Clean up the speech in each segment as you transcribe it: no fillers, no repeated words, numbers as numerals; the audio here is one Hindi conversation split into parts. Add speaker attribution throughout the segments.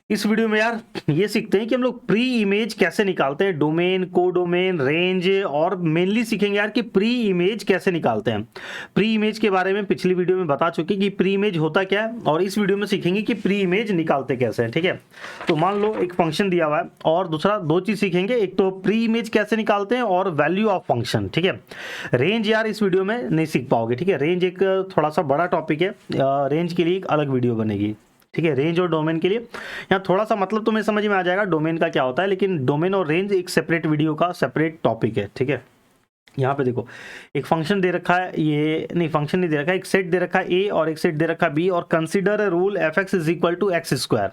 Speaker 1: इस वीडियो में यार ये सीखते हैं कि हम लोग प्री इमेज कैसे निकालते हैं, डोमेन, कोडोमेन, रेंज, और मेनली सीखेंगे यार कि प्री इमेज कैसे निकालते हैं। प्री इमेज के बारे में पिछली वीडियो में बता चुके कि प्री इमेज होता क्या है, और इस वीडियो में सीखेंगे कि प्री इमेज निकालते कैसे हैं। ठीक है, तो मान लो एक फंक्शन दिया हुआ है और दूसरा दो चीज सीखेंगे, एक तो प्री इमेज कैसे निकालते हैं और वैल्यू ऑफ फंक्शन। ठीक है, रेंज यार इस वीडियो में नहीं सीख पाओगे। ठीक है, रेंज एक थोड़ा सा बड़ा टॉपिक है, रेंज के लिए एक अलग वीडियो बनेगी। ठीक है, रेंज और डोमेन के लिए यहाँ थोड़ा सा मतलब तुम्हें समझ में आ जाएगा डोमेन का क्या होता है, लेकिन डोमेन और रेंज एक सेपरेट वीडियो का सेपरेट टॉपिक है। ठीक है, यहाँ पे देखो एक फंक्शन दे रखा है, ये नहीं फंक्शन नहीं दे रखा है, एक सेट दे रखा है ए और एक सेट दे रखा है बी, और consider rule f x is equal to x square,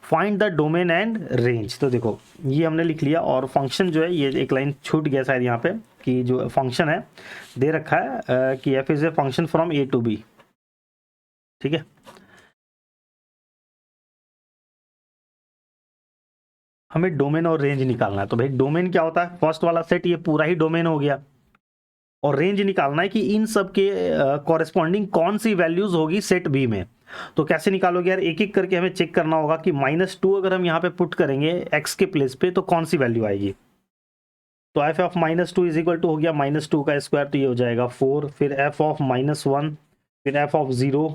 Speaker 1: find the domain and range. तो देखो ये हमने लिख लिया, और फंक्शन जो है ये एक लाइन छूट गया शायद यहाँ पे, कि जो फंक्शन है दे रखा है कि f is a function from a to b. ठीक है, हमें डोमेन और रेंज निकालना है। तो भाई डोमेन क्या होता है, फर्स्ट वाला सेट ये पूरा ही डोमेन हो गया, और रेंज निकालना है कि इन सब के कॉरेस्पॉन्डिंग कौन सी वैल्यूज होगी सेट बी में। तो कैसे निकालोगे यार, एक एक करके हमें चेक करना होगा कि -2 अगर हम यहाँ पे पुट करेंगे एक्स के प्लेस पे तो कौन सी वैल्यू आएगी। तो f of -2 is equal to हो गया -2 का स्क्वायर, तो ये हो जाएगा 4, फिर एफ ऑफ -1, फिर एफ ऑफ 0,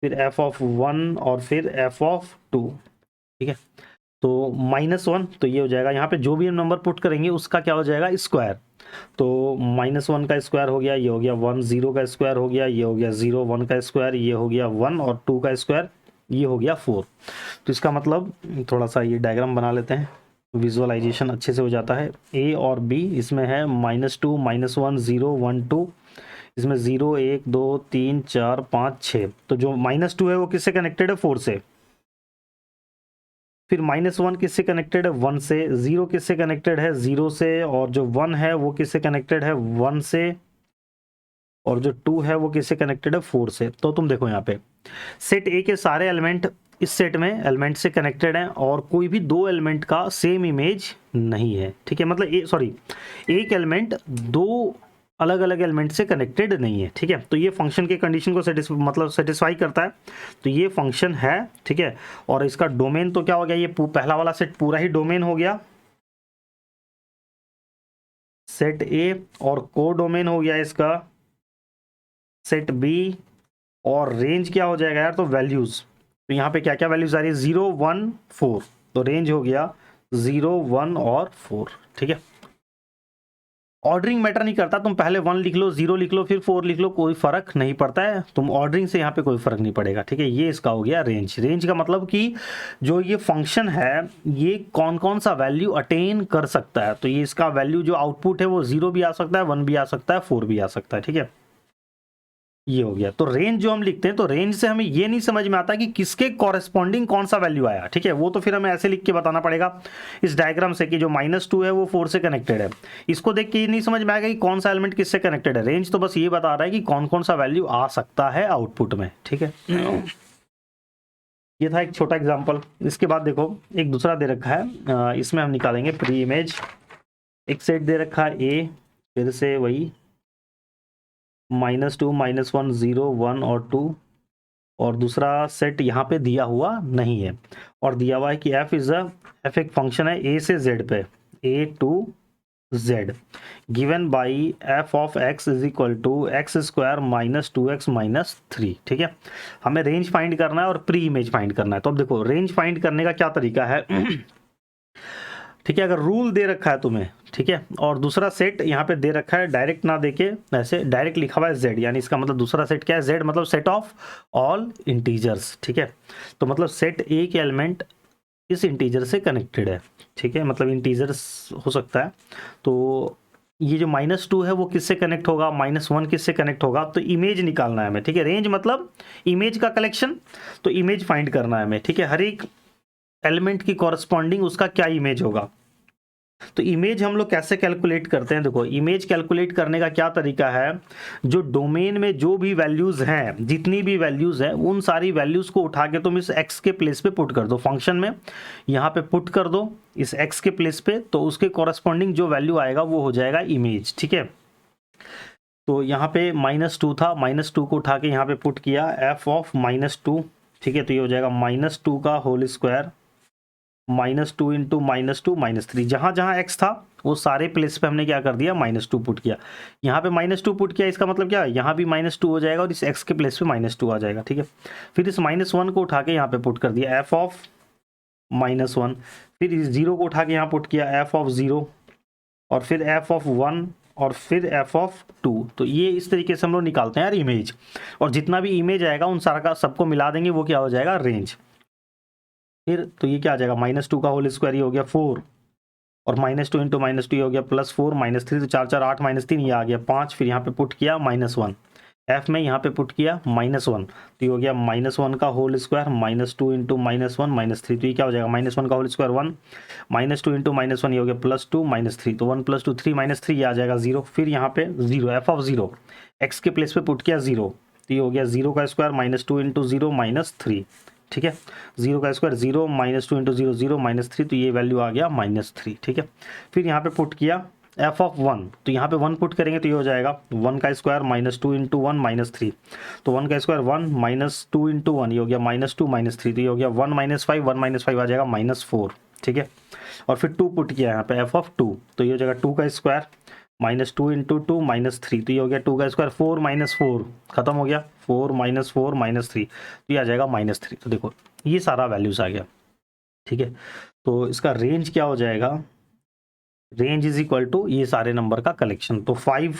Speaker 1: फिर एफ ऑफ 1, और फिर एफ ऑफ 2। ठीक है, तो -1 तो ये हो जाएगा, यहाँ पे जो भी हम नंबर पुट करेंगे उसका क्या हो जाएगा स्क्वायर। तो -1 का स्क्वायर हो गया, ये हो गया 1, 0 का स्क्वायर हो गया, ये हो गया 0, 1 का स्क्वायर, ये हो गया 1, और 2 का स्क्वायर ये हो गया 4। तो इसका मतलब थोड़ा सा ये डायग्राम बना लेते हैं, विजुअलाइजेशन अच्छे से हो जाता है। ए और बी इसमें है -2, -1, 0, 1, 2, इसमें 0, 1, 2, 3, 4, 5, 6। तो जो -2 है वो किससे कनेक्टेड है, 4 से। फिर -1 किससे कनेक्टेड है, 1 से। 0 किससे कनेक्टेड है, 0 से। और जो 1 है वो किससे कनेक्टेड है, 1 से। और जो 2 है वो किससे कनेक्टेड है, 4 से। तो तुम देखो यहाँ पे सेट ए के सारे एलिमेंट इस सेट में एलिमेंट से कनेक्टेड हैं, और कोई भी दो एलिमेंट का सेम इमेज नहीं है। ठीक है, मतलब एक एलिमेंट दो अलग अलग एलिमेंट से कनेक्टेड नहीं है। ठीक है, तो ये फंक्शन के कंडीशन को सेटिस्फाई करता है, तो ये फंक्शन है। ठीक है, और इसका डोमेन तो क्या हो गया, ये पहला वाला सेट पूरा ही डोमेन हो गया, सेट ए, और को डोमेन हो गया इसका सेट बी, और रेंज क्या हो जाएगा यार, तो वैल्यूज। तो यहाँ पे क्या क्या वैल्यूज आ रही है, 0, 1, 4, तो रेंज हो गया 0, 1 और 4। ठीक है, ऑर्डरिंग मैटर नहीं करता, तुम पहले 1 लिख लो, 0 लिख लो, फिर 4 लिख लो, कोई फर्क नहीं पड़ता है, तुम ऑर्डरिंग से यहाँ पे कोई फर्क नहीं पड़ेगा। ठीक है, ये इसका हो गया रेंज। रेंज का मतलब कि जो ये फंक्शन है ये कौन कौन सा वैल्यू अटेन कर सकता है। तो ये इसका वैल्यू जो आउटपुट है वो 0 भी आ सकता है, 1 भी आ सकता है, 4 भी आ सकता है। ठीक है, ये हो गया। तो रेंज जो हम लिखते हैं, तो रेंज से हमें ये नहीं समझ में आता कि किसके कॉरेस्पॉन्डिंग कौन सा वैल्यू आया। ठीक है, वो तो फिर हमें ऐसे लिख के बताना पड़ेगा इस डायग्राम से कि जो -2 है वो 4 से कनेक्टेड है। इसको देख के ये नहीं समझ में आएगा कि कौन सा एलिमेंट किससे कनेक्टेड है। रेंज तो बस ये बता रहा है कि कौन कौन सा वैल्यू आ सकता है आउटपुट में। ठीक है, ये था एक छोटा एग्जाम्पल। इसके बाद देखो एक दूसरा दे रखा है, इसमें हम निकालेंगे प्री इमेज। एक सेट दे रखा है ए, फिर से वही -2, -1, 0, 1 और 2, और दूसरा सेट यहाँ पे दिया हुआ नहीं है, और दिया हुआ है कि एफ एक फंक्शन है ए से जेड पे, A to Z, given by F of X is equal to x square -2x -3। ठीक है, हमें रेंज फाइंड करना है और प्री इमेज फाइंड करना है। तो अब देखो रेंज फाइंड करने का क्या तरीका है। ठीक है, अगर रूल दे रखा है तुम्हें, ठीक है, और दूसरा सेट यहाँ पे दे रखा है, डायरेक्ट ना देके ऐसे डायरेक्ट लिखा हुआ है z, यानी इसका मतलब दूसरा सेट क्या है, z मतलब सेट ऑफ ऑल इंटीजर्स। ठीक है, तो मतलब सेट ए के एलिमेंट इस इंटीजर से कनेक्टेड है। ठीक है, मतलब इंटीजर्स हो सकता है। तो ये जो -2 है वो किससे कनेक्ट होगा, -1 किससे कनेक्ट होगा, तो इमेज निकालना है हमें। ठीक है, रेंज मतलब इमेज का कलेक्शन, तो इमेज फाइंड करना है हमें। ठीक है, हर एक एलिमेंट की कॉरस्पॉन्डिंग उसका क्या इमेज होगा। तो इमेज हम लोग कैसे कैलकुलेट करते हैं, देखो इमेज कैलकुलेट करने का क्या तरीका है, जो डोमेन में जो भी वैल्यूज हैं, जितनी भी वैल्यूज हैं, उन सारी वैल्यूज को उठा के तुम इस x के प्लेस पे पुट कर दो, फंक्शन में यहाँ पे पुट कर दो इस x के प्लेस पे, तो उसके कॉरस्पॉन्डिंग जो वैल्यू आएगा वो हो जाएगा इमेज। ठीक है, तो यहाँ पे -2 था, -2 को उठा के यहाँ पे पुट किया, एफ ऑफ -2 ठीक है। तो ये हो जाएगा -2 का होल स्क्वायर -2 इंटू -2 -3, जहाँ जहाँ x था वो सारे प्लेस पे हमने क्या कर दिया, -2 पुट किया। यहाँ पे -2 पुट किया, इसका मतलब क्या है, यहाँ भी -2 हो जाएगा और इस x के प्लेस पे -2 आ जाएगा। ठीक है। फिर इस -1 को उठा के यहाँ पे पुट कर दिया f ऑफ -1, फिर इस 0 को उठा के यहाँ पुट किया f ऑफ 0, और फिर f ऑफ 1, और फिर f ऑफ 2। तो ये इस तरीके से हम लोग निकालते हैं यार इमेज, और जितना भी इमेज आएगा उन सारा का सबको मिला देंगे, वो क्या हो जाएगा, रेंज। फिर तो ये क्या आ जाएगा, -2 का होल स्क्वायर, ये हो गया 4, और -2 इंटू -2 ये हो गया +4 -3, तो 4 4 8 -3 ये आ गया 5। फिर यहाँ पे पुट किया -1, f में यहाँ पे पुट किया -1, तो ये हो गया -1 का होल स्क्वायर -2 इंटू -1 -3, तो ये क्या हो जाएगा, -1 का होल स्क्वायर 1, -2 इंटू -1 ये हो गया +2 -3, तो 1 + 2 3 -3 ये आ जाएगा 0। फिर यहाँ पे 0, f ऑफ 0, x के प्लेस पे पुट किया 0, तो ये हो गया 0 का स्क्वायर -2 इंटू 0 -3। ठीक है। 0 का स्क्वायर 0 -2 इंटू 0 0 -3, तो ये वैल्यू आ गया -3। ठीक है। फिर यहाँ पे पुट किया f ऑफ 1, तो यहाँ पे 1 पुट करेंगे तो ये हो जाएगा 1 का स्क्वायर -2 इंटू 1 -3, तो 1 का स्क्वायर 1 -2 इंटू 1 ये हो गया -2 -3, तो ये हो गया 1 -5, 1 -5 आ जाएगा -4। ठीक है। और फिर 2 पुट किया यहाँ पे f ऑफ 2, तो ये हो जाएगा 2 का स्क्वायर -2 इंटू 2 -3, तो ये हो गया 2 का स्क्वायर 4 -4, खत्म हो गया 4 -4 -3, तो ये आ जाएगा -3। तो देखो ये सारा वैल्यूज आ गया। ठीक है। तो इसका रेंज क्या हो जाएगा, रेंज इज इक्वल टू ये सारे नंबर का कलेक्शन। तो 5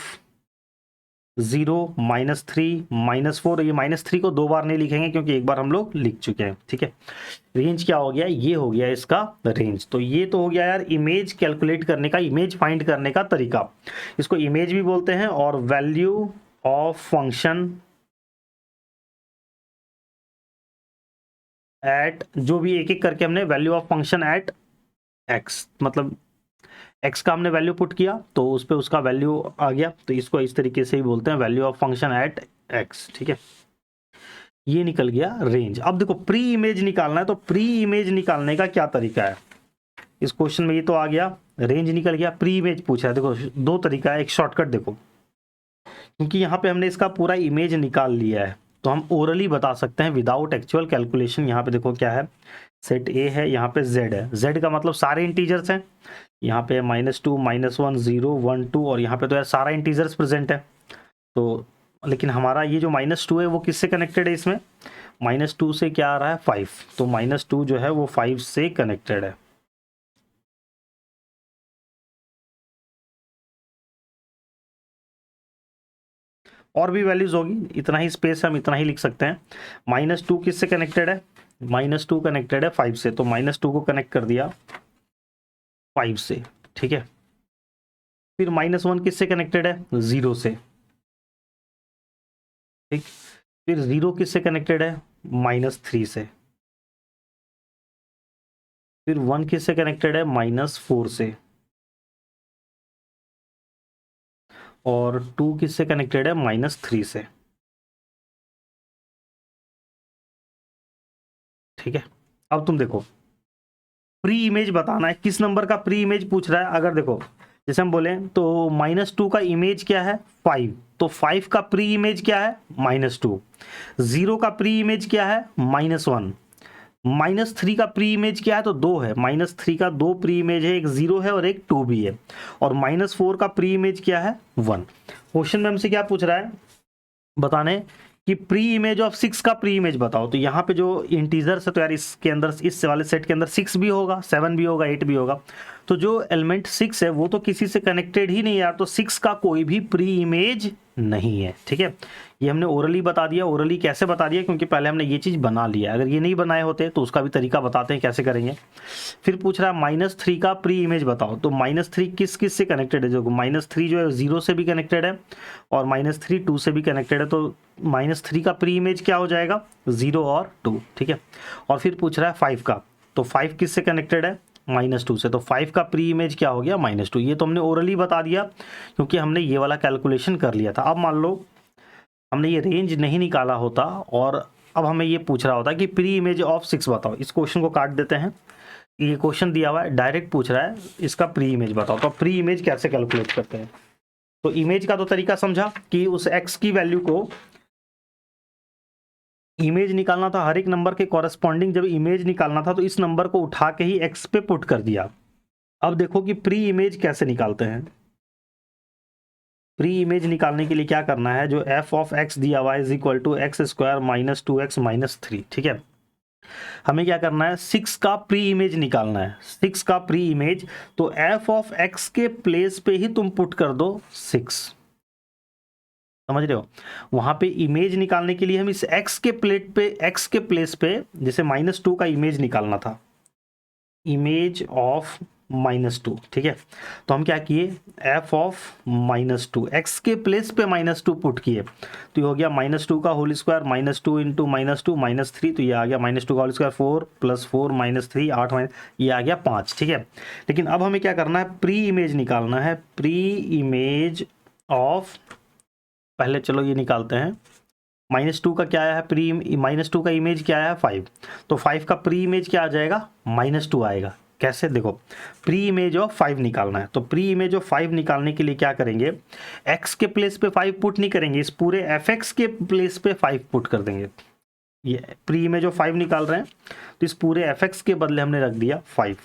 Speaker 1: 0 -3 -4, ये -3 को 2 बार नहीं लिखेंगे क्योंकि एक बार हम लोग लिख चुके हैं। ठीक है। रेंज क्या हो गया, ये हो गया इसका रेंज। तो ये तो हो गया यार इमेज कैलकुलेट करने का, इमेज फाइंड करने का तरीका। इसको इमेज भी बोलते हैं, और वैल्यू ऑफ फंक्शन एट, जो भी एक एक करके हमने value of function at x, मतलब एक्स का हमने वैल्यू पुट किया तो उस पर उसका वैल्यू आ गया, तो इसको इस तरीके से ही बोलते हैं value of function at x. ठीक है। ये निकल गया रेंज। अब देखो प्री इमेज निकालना है, तो प्री इमेज निकालने का क्या तरीका है, इस क्वेश्चन में ये तो आ गया, रेंज निकल गया, प्री इमेज पूछा है। देखो 2 तरीका है, एक शॉर्टकट देखो, क्योंकि यहाँ पे हमने इसका पूरा इमेज निकाल लिया है तो हम ओरली बता सकते हैं विदाउट एक्चुअल कैलकुलेशन। यहाँ पे देखो क्या है, सेट ए है, यहाँ पे जेड है, जेड का मतलब सारे इंटीजर्स हैं, यहाँ पे -2 -1 0 1 2, और यहाँ पे तो यार सारा इंटीजर्स प्रेजेंट है। तो लेकिन हमारा ये जो -2 है वो किससे कनेक्टेड है, इसमें -2 से क्या आ रहा है 5, तो -2 जो है वो 5 से कनेक्टेड है। और भी वैल्यूज होगी, इतना ही स्पेस हम इतना ही लिख सकते हैं। -2 किससे कनेक्टेड है, -2 कनेक्टेड है 5 से, तो -2 को कनेक्ट कर दिया 5 से। ठीक है। फिर -1 किससे कनेक्टेड है, 0 से। ठीक। फिर 0 किससे कनेक्टेड है, -3 से। फिर 1 किससे कनेक्टेड है, -4 से। और 2 किससे कनेक्टेड है, -3 से। ठीक है। अब तुम देखो प्री इमेज बताना है, किस नंबर का प्री इमेज पूछ रहा है। अगर देखो जैसे हम बोले तो -2 का इमेज क्या है, 5, तो 5 का प्री इमेज क्या है, -2। 0 का प्री इमेज क्या है, -1। -3 का प्री इमेज क्या है, तो 2 है, -3 का 2 प्री इमेज है, एक 0 है और एक 2 भी है। और -4 का प्री इमेज क्या है, 1। क्वेश्चन में हमसे क्या पूछ रहा है, बताने कि प्री इमेज ऑफ 6 का प्री इमेज बताओ। तो यहाँ पे जो इंटीजर्स है तो यार इसके अंदर, इस वाले सेट के अंदर 6 भी होगा, 7 भी होगा, 8 भी होगा। तो जो एलिमेंट 6 है वो तो किसी से कनेक्टेड ही नहीं यार, तो 6 का कोई भी प्री इमेज नहीं है। ठीक है। ये हमने ओरली बता दिया। ओरली कैसे बता दिया, क्योंकि पहले हमने ये चीज़ बना लिया, अगर ये नहीं बनाए होते तो उसका भी तरीका बताते हैं कैसे करेंगे। फिर पूछ रहा है -3 का प्री इमेज बताओ। तो -3 किस किस से कनेक्टेड है, जो -3 जो है 0 से भी कनेक्टेड है और -3 2 से भी कनेक्टेड है। तो -3 का प्री इमेज क्या हो जाएगा, 0 और 2। ठीक है। और फिर पूछ रहा है 5 का, तो 5 किस से कनेक्टेड है, -2 से। तो 5 का प्री इमेज क्या हो गया, -2। ये तो हमने ओरली बता दिया क्योंकि हमने ये वाला कैलकुलेशन कर लिया था। अब मान लो हमने ये रेंज नहीं निकाला होता और अब हमें ये पूछ रहा होता कि प्री इमेज ऑफ 6 बताओ। इस क्वेश्चन को काट देते हैं, ये क्वेश्चन दिया हुआ है, डायरेक्ट पूछ रहा है इसका प्री इमेज बताओ। तो प्री इमेज कैसे कैलकुलेट करते हैं, तो इमेज का तो तरीका समझा कि उस x की वैल्यू को इमेज निकालना था हर एक नंबर के कॉरेस्पॉन्डिंग, जब इमेज निकालना था तो इस नंबर को उठा के ही एक्स पे पुट कर दिया। अब देखो कि प्री इमेज कैसे निकालते हैं। प्री इमेज निकालने के लिए क्या करना है, जो एफ ऑफ एक्स दिया हुआ is equal to x square minus 2x minus 3, ठीक है। हमें क्या करना है, 6 का प्री इमेज निकालना है, 6 का प्री इमेज। तो एफ ऑफ एक्स के प्लेस पे ही तुम पुट कर दो 6, समझ रहे हो। वहां पे इमेज निकालने के लिए हम इस x के प्लेस पे जैसे -2 का इमेज निकालना था, इमेज ऑफ -2, ठीक है। तो हम क्या किए, f ऑफ -2 x के प्लेस पे -2 पुट किए, तो ये हो गया -2 का होल स्क्वायर -2 इंटू -2 -3, तो ये आ गया -2 का होल स्क्वायर 4 + 4 -3 8 ये आ गया 5, ठीक है। लेकिन अब हमें क्या करना है, प्री इमेज निकालना है, प्री इमेज ऑफ, पहले चलो ये निकालते हैं। -2 का क्या आया है प्री, -2 का इमेज क्या आया है 5, तो 5 का प्री इमेज क्या आ जाएगा, -2 आएगा। कैसे, देखो प्री इमेज ऑफ 5 निकालना है, तो प्री इमेज ऑफ 5 निकालने के लिए क्या करेंगे, x के प्लेस पे 5 पुट नहीं करेंगे, इस पूरे fx के प्लेस पे 5 पुट कर देंगे। ये प्री इमेज ऑफ 5 निकाल रहे हैं, तो इस पूरे fx के बदले हमने रख दिया 5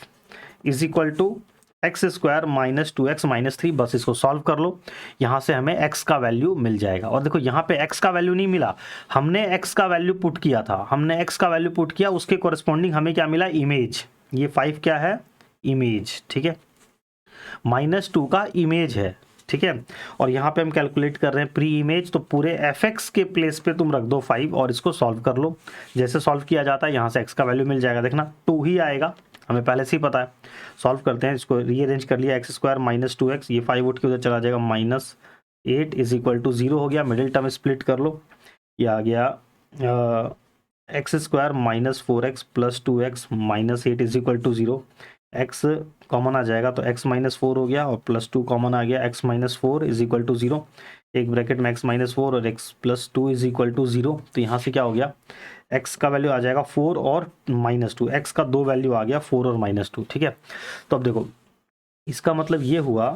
Speaker 1: is equal to x square minus 2x minus 3, बस इसको सॉल्व कर लो, यहाँ से हमें x का वैल्यू मिल जाएगा। और देखो यहाँ पे x का वैल्यू नहीं मिला, हमने x का वैल्यू पुट किया था, हमने x का वैल्यू पुट किया, उसके कॉरेस्पॉन्डिंग हमें क्या मिला, इमेज। ये 5 क्या है, इमेज, ठीक है, -2 का इमेज है, ठीक है। और यहाँ पे हम कैलकुलेट कर रहे हैं प्री इमेज, तो पूरे fx के प्लेस पे तुम रख दो 5 और इसको सॉल्व कर लो। जैसे सॉल्व किया जाता है यहाँ से x का वैल्यू मिल जाएगा, देखना 2 ही आएगा, हमें पहले से ही पता है। सॉल्व करते हैं, इसको रीअरेंज कर लिया, एक्स स्क्वायर माइनस 2x, ये 5 उठ के उधर चला जाएगा, -8 इज इक्वल टू 0 हो गया। मिडिल टर्म स्प्लिट कर लो, ये आ गया X square minus 4x plus 2x minus 8 is equal to 0। x common आ जाएगा तो x माइनस 4 हो गया और प्लस 2 कॉमन आ गया, x minus 4 is equal to 0। एक ब्रैकेट में x माइनस 4 और x plus 2 is equal to 0। तो यहाँ से क्या हो गया, x का वैल्यू आ जाएगा 4 और -2, x का 2 वैल्यू आ गया 4 और -2, ठीक है। तो अब देखो इसका मतलब ये हुआ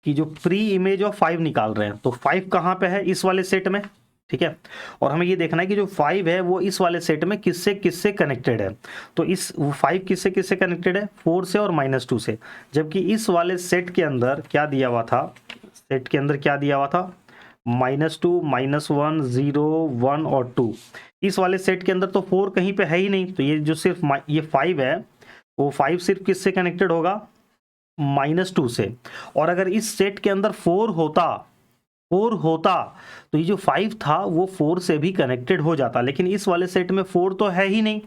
Speaker 1: कि जो प्री इमेज ऑफ 5 निकाल रहे हैं, तो 5 कहाँ पे है, इस वाले सेट में, ठीक है। और हमें ये देखना है कि जो 5 है वो इस वाले सेट में किससे किससे कनेक्टेड है। तो इस 5 किससे किससे कनेक्टेड है, 4 से और -2 से। जबकि इस वाले सेट के अंदर क्या दिया हुआ था, सेट के अंदर क्या दिया हुआ था, -2 -1 0 1 और 2। इस वाले सेट के अंदर तो 4 कहीं पे है ही नहीं, तो ये जो सिर्फ ये 5 है, वो 5 सिर्फ किससे कनेक्टेड होगा, -2 से। और अगर इस सेट के अंदर 4 होता तो ये जो 5 था वो 4 से भी कनेक्टेड हो जाता, लेकिन इस वाले सेट में 4 तो है ही नहीं,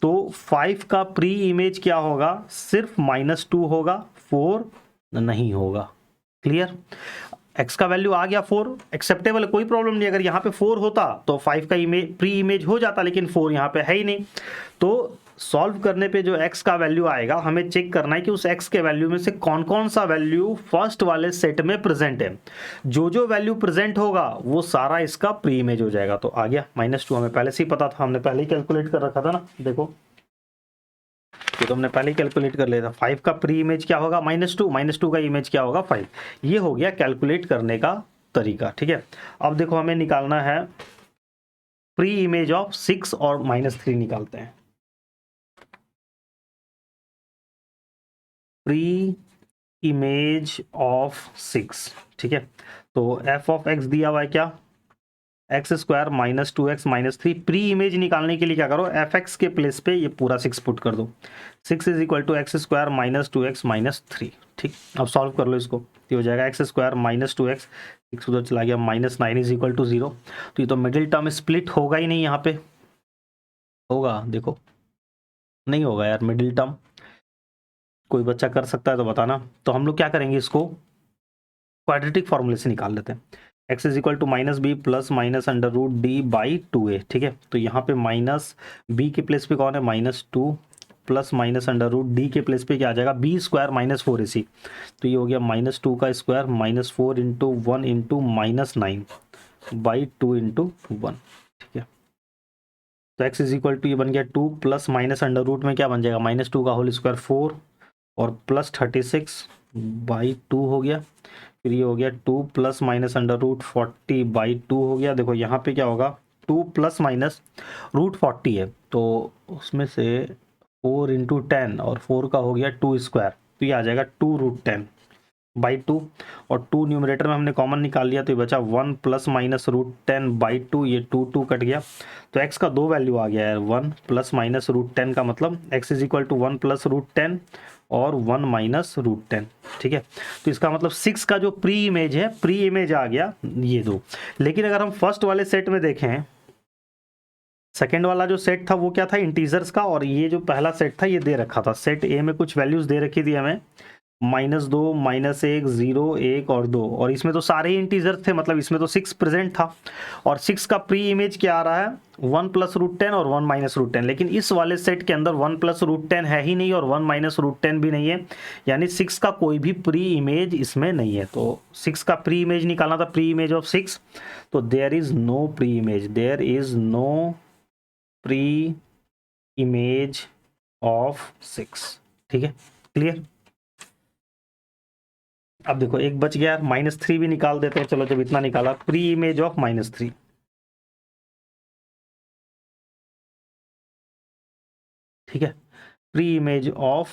Speaker 1: तो 5 का प्री इमेज क्या होगा, सिर्फ -2 होगा, 4 नहीं होगा। क्लियर, x का वैल्यू आ गया 4, एक्सेप्टेबल, कोई प्रॉब्लम नहीं। अगर यहाँ पे 4 होता तो 5 का इमेज प्री इमेज हो जाता, लेकिन 4 यहाँ पे है ही नहीं। तो सॉल्व करने पे जो x का वैल्यू आएगा, हमें चेक करना है कि उस x के वैल्यू में से कौन कौन सा वैल्यू फर्स्ट वाले सेट में प्रेजेंट है। जो वैल्यू प्रेजेंट होगा वो सारा इसका प्री इमेज हो जाएगा। तो आ गया -2, हमें पहले से ही पता था, हमने पहले ही कैलकुलेट कर रखा था ना, देखो ये तो हमने पहले ही कैलकुलेट कर लिया था। 5 का प्री इमेज क्या होगा, -2 का इमेज क्या होगा 5। ये हो गया कैलकुलेट करने का तरीका, ठीक है। अब देखो हमें निकालना है प्री इमेज ऑफ 6 और -3 निकालते हैं। प्री इमेज ऑफ 6, ठीक है। तो f ऑफ x दिया हुआ है क्या, x square minus 2x minus 3। Pre image निकालने के लिए क्या करो, fx के प्लेस पे ये पूरा 6 पुट कर दो, 6 is equal to x square minus 2x minus 3, ठीक। अब सॉल्व कर लो इसको, ये हो जाएगा एक्स स्क्वायर माइनस 2x, 6 उधर चला गया, -9 इज इक्वल टू 0। तो ये तो मिडिल टर्म स्प्लिट होगा ही नहीं, यहाँ पे होगा, देखो नहीं होगा यार मिडिल टर्म, कोई बच्चा कर सकता है तो बताना। तो हम लोग क्या करेंगे, इसको क्वाड्रेटिक फॉर्मूले से निकाल लेते हैं। x is equal to -b plus minus √d/2a, ठीक है। तो यहाँ पे माइनस b के प्लेस पे कौन है, -2 प्लस माइनस √d के प्लेस पे क्या आ जाएगा, b स्क्वायर माइनस 4ac। तो ये हो गया -2 का स्क्वायर -4 इंटू 1 इंटू -9/2 इंटू 1, ठीक है। तो x इज इक्वल टू ये बन गया 2 प्लस माइनस अंडर रूट में क्या बन जाएगा, -2 का होल स्क्वायर 4 और प्लस 36 बाई 2 हो गया, फिर ये हो गया 2 plus minus under root 40 by 2 हो गया। देखो यहाँ पे क्या होगा, 2 प्लस माइनस रूट 40 है, तो उसमें से 4 इंटू 10 और 4 का हो गया 2 स्क्वायर, तो ये आ जाएगा 2 रूट 10 बाई 2, और 2 न्यूमरेटर में हमने कॉमन निकाल लिया, तो ये बचा 1 प्लस माइनस रूट 10 बाई 2, ये 2 कट गया, तो x का दो वैल्यू आ गया है, 1 प्लस माइनस रूट 10 का मतलब x is equal to 1 plus root 10 और 1 माइनस रूट 10, ठीक है। तो इसका मतलब 6 का जो प्री इमेज है, प्री इमेज आ गया ये दो। लेकिन अगर हम फर्स्ट वाले सेट में देखें, सेकेंड वाला जो सेट था वो क्या था, इंटीजर्स का, और ये जो पहला सेट था ये दे रखा था, सेट ए में कुछ वैल्यूज दे रखी थी हमें, -2 -1 0 1 और 2, और इसमें तो सारे ही इंटीजर थे, मतलब इसमें तो 6 प्रेजेंट था, और 6 का प्री इमेज क्या आ रहा है, 1 प्लस रूट 10 और 1 माइनस रूट 10। लेकिन इस वाले सेट के अंदर 1 प्लस रूट 10 है ही नहीं और 1 माइनस रूट 10 भी नहीं है, यानी 6 का कोई भी प्री इमेज इसमें नहीं है। तो 6 का प्री इमेज निकालना था, प्री इमेज ऑफ 6, तो there is no pre image, there is no pre image of 6, ठीक है, क्लियर। अब देखो एक बच गया, -3 भी निकाल देते हैं, चलो जब इतना निकाला, प्री इमेज ऑफ -3, ठीक है, प्री इमेज ऑफ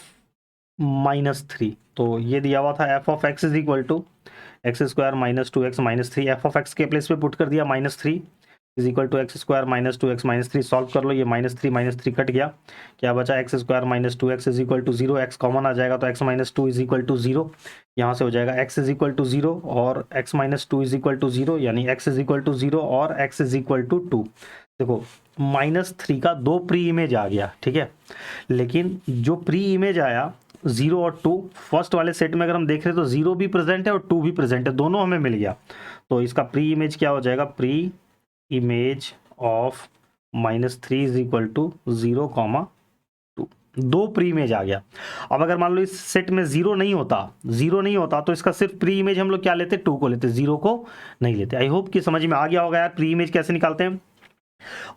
Speaker 1: -3, तो ये दिया हुआ था f of x is equal to x square minus 2x minus 3, F of X के प्लेस पे पुट कर दिया -3 is equal to x square minus 2x minus 3, solve कर लो, ये -3 कट गया, क्या बचा, X square minus 2x is equal to 0, X common आ जाएगा तो x minus 2 is equal to 0, यहाँ से हो जाएगा x इज इक्वल टू 0 और x minus 2 is equal to 0, यानी x इज इक्वल टू 0 और x इज इक्वल टू 2। देखो -3 का दो प्री इमेज आ गया, ठीक है, लेकिन जो प्री इमेज आया 0 और 2, फर्स्ट वाले सेट में अगर हम देख रहे हैं तो 0 भी प्रेजेंट है और 2 भी प्रेजेंट है, दोनों हमें मिल गया, तो इसका प्री इमेज क्या हो जाएगा, pre image of -3 is equal to 0, 2, दो प्री इमेज आ गया। अब अगर मान लो इस सेट में 0 नहीं होता तो इसका सिर्फ प्री इमेज हम लोग क्या लेते, 2 को लेते, 0 को नहीं लेते। आई होप कि समझ में आ गया होगा यार प्री इमेज कैसे निकालते हैं।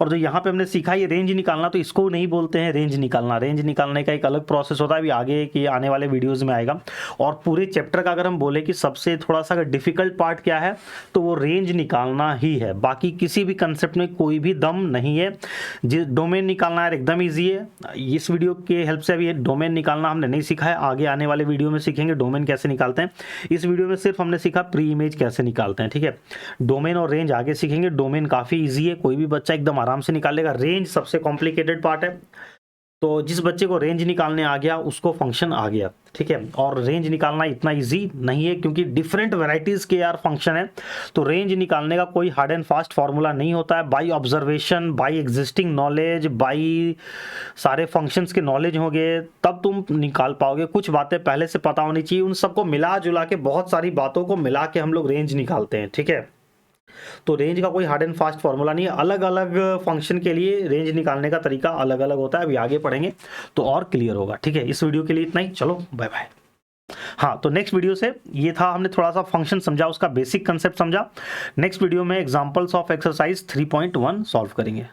Speaker 1: और जो यहाँ पे हमने सीखा ये रेंज निकालना, तो इसको नहीं बोलते हैं रेंज निकालना, रेंज निकालने का एक अलग प्रोसेस होता है, अभी आगे के आने वाले वीडियोस में आएगा। और पूरे चैप्टर का अगर हम बोले कि सबसे थोड़ा सा डिफिकल्ट पार्ट क्या है, तो वो रेंज निकालना ही है, बाकी किसी भी कंसेप्ट में कोई भी दम नहीं है। डोमेन निकालना यार एकदम ईजी है, इस वीडियो के हेल्प से अभी डोमेन निकालना हमने नहीं सीखा है, आगे आने वाले वीडियो में सीखेंगे डोमेन कैसे निकालते हैं। इस वीडियो में सिर्फ हमने सीखा प्री इमेज कैसे निकालते हैं, ठीक है। डोमेन और रेंज आगे सीखेंगे, डोमेन काफ़ी ईजी है, कोई भी बच्चा एकदम आराम से निकालेगा, रेंज सबसे कॉम्प्लिकेटेड पार्ट है। तो जिस बच्चे को रेंज निकालने आ गया उसको फंक्शन आ गया, ठीक है। और रेंज निकालना इतना इजी नहीं है क्योंकि डिफरेंट वैरायटीज के यार फंक्शन है, तो रेंज निकालने का कोई हार्ड एंड फास्ट फॉर्मूला नहीं होता है। By observation, by existing knowledge, by सारे फंक्शंस के नॉलेज होंगे तब तुम निकाल पाओगे। कुछ बातें पहले से पता होनी चाहिए, उन सबको मिला जुला के, बहुत सारी बातों को मिला के हम लोग रेंज निकालते हैं, ठीक है। तो रेंज का कोई हार्ड एंड फास्ट फॉर्मूला नहीं है, अलग अलग फंक्शन के लिए रेंज निकालने का तरीका अलग अलग होता है, अभी आगे पढ़ेंगे तो और क्लियर होगा, ठीक है। इस वीडियो के लिए इतना ही, चलो बाय बाय। हाँ, तो नेक्स्ट वीडियो से ये था, हमने थोड़ा सा फंक्शन समझा, उसका बेसिक कंसेप्ट समझा। नेक्स्ट वीडियो में एग्जांपल्स ऑफ एक्सरसाइज 3.1 सॉल्व करेंगे।